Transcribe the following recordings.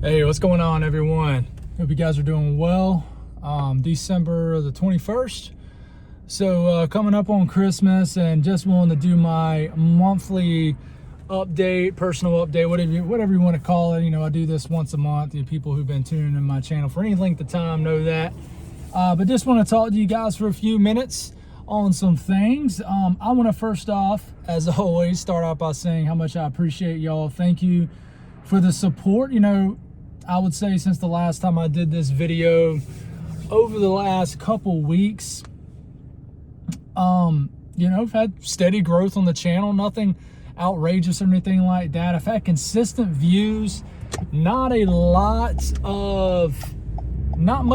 Hey, what's going on, everyone? Hope you guys are doing well. December the 21st. So coming up on Christmas, and just wanted to do my monthly update, personal update, whatever you want to call it. You know, I do this once a month. The people who've been tuning in my channel for any length of time know that. But just want to talk to you guys for a few minutes on some things. I want to first off, as always, start off by saying how much I appreciate y'all. Thank you for the support. You know, I would say since the last time I did this video, over the last couple weeks, you know, I've had steady growth on the channel, nothing outrageous or anything like that. I've had consistent views, not much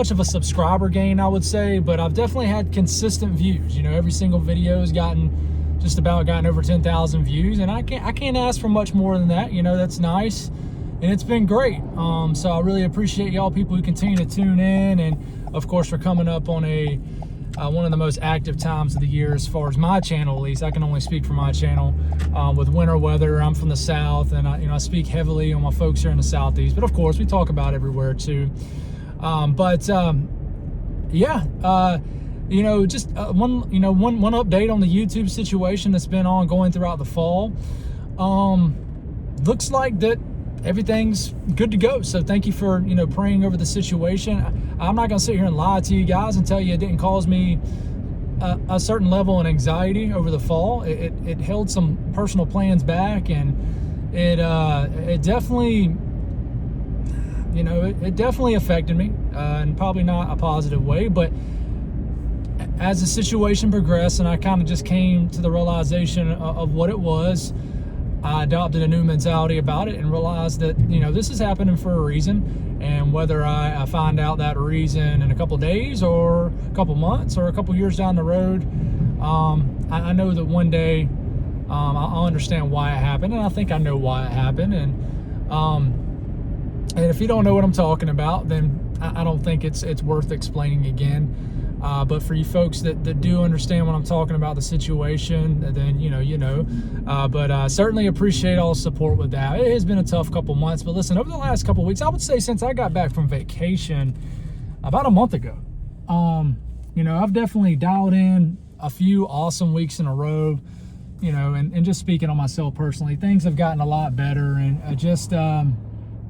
of a subscriber gain, I would say, but I've definitely had consistent views. You know, every single video has just about gotten over 10,000 views, and I can't ask for much more than that. You know, that's nice. And it's been great. So I really appreciate y'all people who continue to tune in. And of course, we're coming up on one of the most active times of the year as far as my channel, at least. I can only speak for my channel. With winter weather, I'm from the South, and I speak heavily on my folks here in the Southeast. But of course, we talk about everywhere too. You know, just one update on the YouTube situation that's been ongoing throughout the fall. Looks like that everything's good to go. So thank you for, praying over the situation. I'm not going to sit here and lie to you guys and tell you it didn't cause me a certain level of anxiety over the fall. It held some personal plans back, and it definitely, it definitely affected me, and probably not a positive way. But as the situation progressed and I kind of just came to the realization of what it was, I adopted a new mentality about it and realized that, this is happening for a reason. And whether I find out that reason in a couple days or a couple months or a couple years down the road, I know that one day I'll understand why it happened. And I think I know why it happened. And if you don't know what I'm talking about, then I don't think it's worth explaining again. But for you folks that do understand what I'm talking about, the situation, then but certainly appreciate all the support with that. It has been a tough couple months, but listen, over the last couple weeks, I would say since I got back from vacation about a month ago, I've definitely dialed in a few awesome weeks in a row, and just speaking on myself personally, things have gotten a lot better, and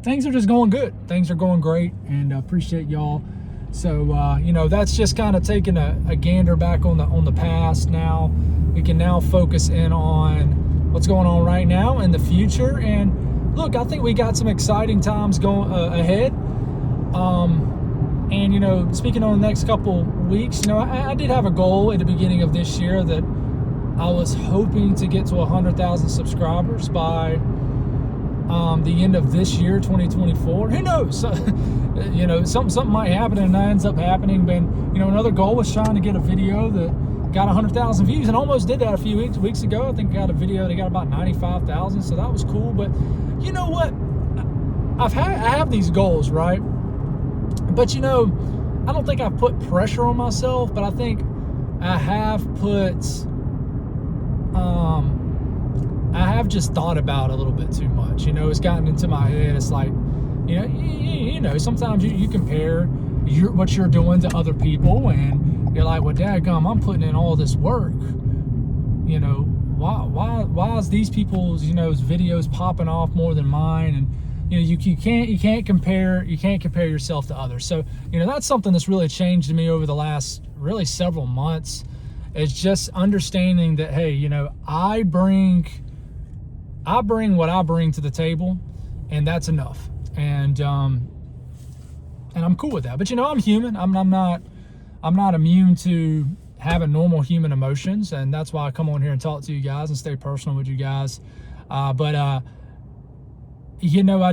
things are just going good. Things are going great, and appreciate y'all. So, that's just kind of taking a gander back on the past. Now we can now focus in on what's going on right now and the future. And look, I think we got some exciting times going ahead. And, speaking on the next couple weeks, I did have a goal at the beginning of this year that I was hoping to get to 100,000 subscribers by the end of this year, 2024. Who knows? Something might happen and that ends up happening. But another goal was trying to get a video that got 100,000 views, and almost did that a few weeks ago. I think I got a video that got about 95,000, so that was cool. But you know what? I have these goals, right? But I don't think I've put pressure on myself, but I think I have just thought about it a little bit too much. It's gotten into my head. It's like, sometimes you compare what you're doing to other people, and you're like, well, dadgum, I'm putting in all this work. Why is these people's, videos popping off more than mine? And, you can't compare yourself to others. So, that's something that's really changed me over the last really several months. It's just understanding that, hey, I bring what I bring to the table, and that's enough. And I'm cool with that. But I'm human. I'm not immune to having normal human emotions, and that's why I come on here and talk to you guys and stay personal with you guys. I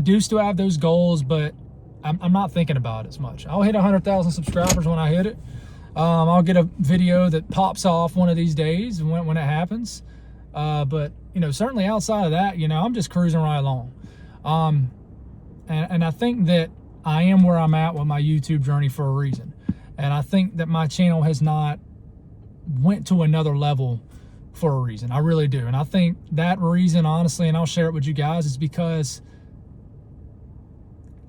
do still have those goals, but I'm not thinking about it as much. I'll hit 100,000 subscribers when I hit it. I'll get a video that pops off one of these days when it happens. But certainly outside of that, I'm just cruising right along. And I think that I am where I'm at with my YouTube journey for a reason. And I think that my channel has not went to another level for a reason. I really do. And I think that reason, honestly, and I'll share it with you guys, is because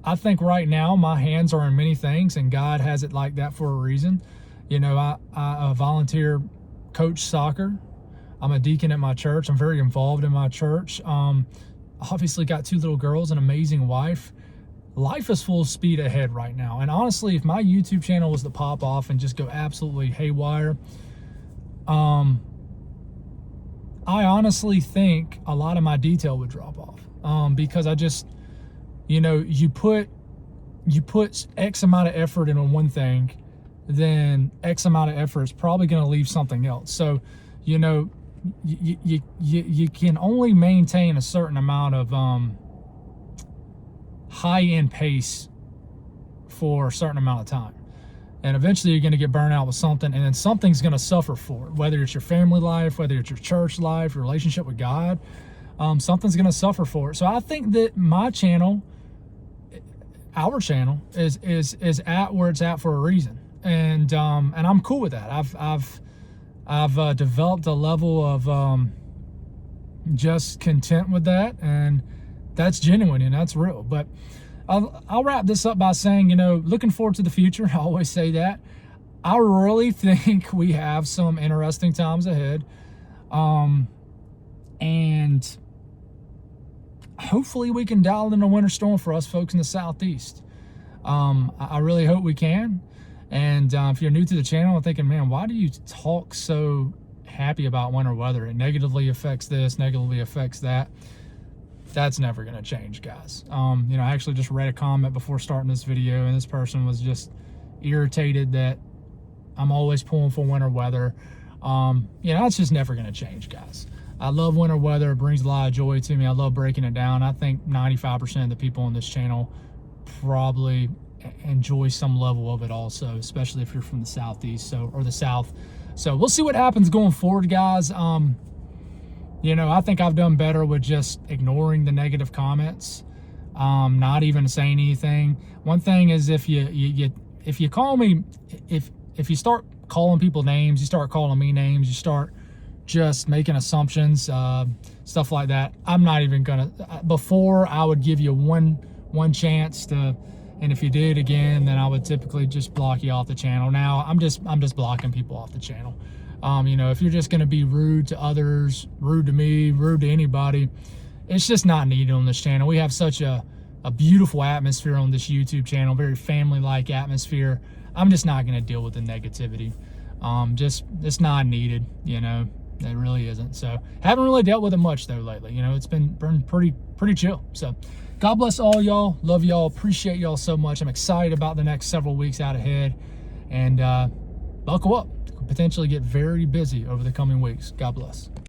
I think right now my hands are in many things, and God has it like that for a reason. You know, I volunteer coach soccer. I'm a deacon at my church. I'm very involved in my church. Obviously got 2 little girls, an amazing wife. Life is full speed ahead right now. And honestly, if my YouTube channel was to pop off and just go absolutely haywire, I honestly think a lot of my detail would drop off. Because I just, you know, you put X amount of effort into one thing, then X amount of effort is probably going to leave something else. So, you know, you can only maintain a certain amount of high-end pace for a certain amount of time, and eventually you're going to get burnt out with something, and then something's going to suffer for it, whether it's your family life, whether it's your church life, your relationship with God. Something's going to suffer for it. So I think that my channel, our channel, is at where it's at for a reason, and I'm cool with that. I've developed a level of just content with that, and that's genuine and that's real. But I'll wrap this up by saying, you know, looking forward to the future. I always say that. I really think we have some interesting times ahead, and hopefully we can dial in a winter storm for us folks in the Southeast. I really hope we can. And if you're new to the channel and thinking, man, why do you talk so happy about winter weather? It negatively affects this, negatively affects that. That's never going to change, guys. You know, I actually just read a comment before starting this video, and this person was just irritated that I'm always pulling for winter weather. You know, it's just never going to change, guys. I love winter weather. It brings a lot of joy to me. I love breaking it down. I think 95% of the people on this channel probably enjoy some level of it also, especially if you're from the Southeast, or the South. So we'll see what happens going forward, guys. You know, I think I've done better with just ignoring the negative comments, not even saying anything. One thing is, if you call me, if you start calling people names, you start calling me names, you start just making assumptions, stuff like that, I'm not even gonna. Before, I would give you one chance to, and if you did again, then I would typically just block you off the channel. Now I'm just blocking people off the channel. You know, if you're just going to be rude to others, rude to me, rude to anybody, it's just not needed on this channel. We have such a beautiful atmosphere on this YouTube channel, very family-like atmosphere. I'm just not going to deal with the negativity. It's not needed, you know. It really isn't. So haven't really dealt with it much though lately. You know, it's been pretty chill. So God bless all y'all. Love y'all. Appreciate y'all so much. I'm excited about the next several weeks out ahead, and buckle up. Potentially get very busy over the coming weeks. God bless.